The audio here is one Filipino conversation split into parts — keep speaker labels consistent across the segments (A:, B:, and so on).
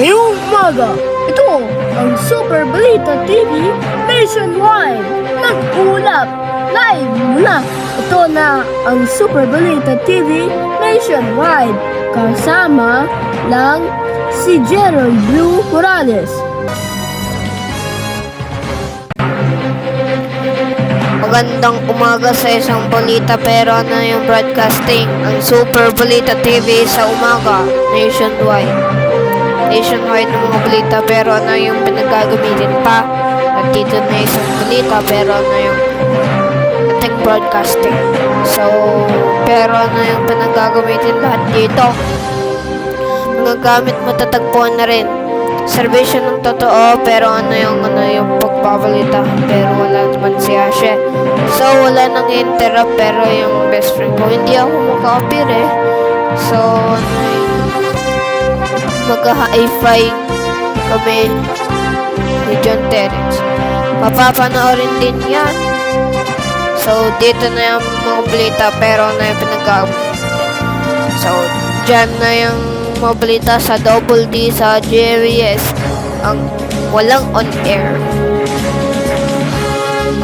A: Ngayong umaga, ito ang Super Balita TV Nationwide. Nag-ulap live muna. Ito na ang Super Balita TV Nationwide. Kasama lang si Gerald Blue Morales.
B: Magandang umaga sa isang balita pero ano yung broadcasting? Ang Super Balita TV sa umaga, nationwide ng mga balita pero ano yung pinagagamitin pa? At dito na isang balita pero ano yung ating broadcasting? So, pero ano yung pinagagamitin lahat dito? Mga gamit matatagpuan na rin. Servisyo ng totoo pero ano yung pagbabalita pero wala naman si Ashe. So wala nang interrupt pero yung best friend ko hindi ako maka-appear eh. So ano yung magka-hi-fi kami ni John Terence. Mapapanoorin din yan. So dito na yung mga balita pero ano yung pinag-gamit. So dyan na yung mga balita sa Double D sa JBS ang walang on air.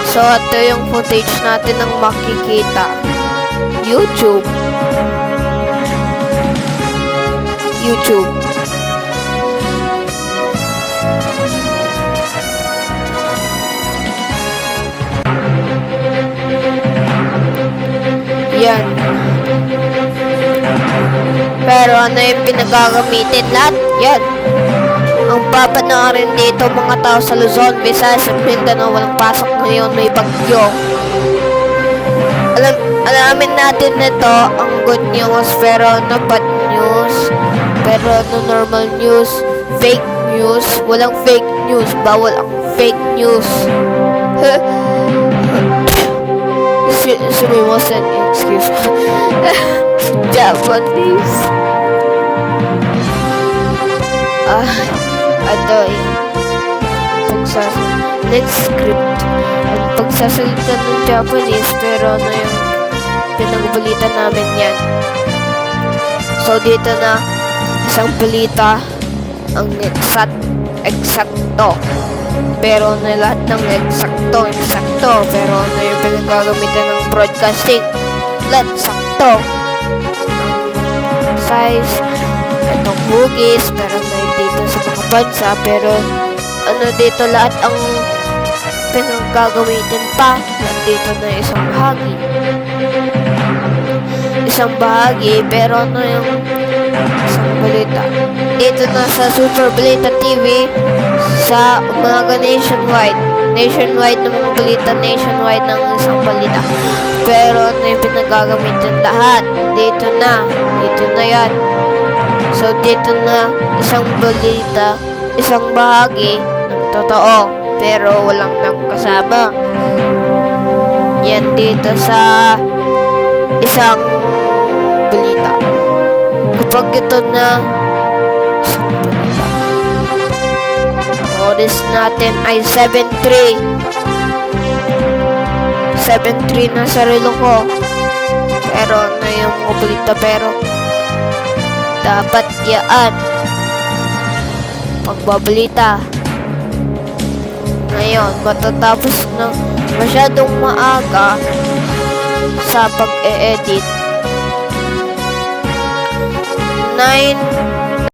B: So ito yung footage natin ng makikita. YouTube. Yan. Pero ano yung pinagagamitin lahat? Yan. Ang papanoorin dito mga tao sa Luzon, Visayas at Mindanao, walang pasok ngayon, may bagyo. Alamin natin nito ang good news pero no bad news. Pero no normal news, fake news, walang fake news, bawal ang fake news. Sumiwasan, excuse me. Japanese. Ito next script. Ang pagsasalita ng Japanese pero ano yung pinagbalita namin yan. So dito na isang balita ang eksakto. Pero na lahat ng eksakto pero ano yung pinagagamitan ng broadcasting lahat sakto size itong hugis pero may dito sa mga bansa pero ano dito lahat ang pinagagamitin pa lahat dito na isang bahagi pero ano yung isang balita dito na sa Super Balita TV sa umaga nationwide ng mga balita nationwide ng isang balita pero ano yung pinagagamitin lahat dito na yan. So dito na isang balita isang bahagi ng totoo pero walang nang kasama yan dito sa isang balita kapag ito na isang balita oras natin ay 7:3 na sa relo ko pero ano yung mga balita pero dapat yaan pagbabalita ngayon matatapos ng masyadong maaga sa pag-e-edit 9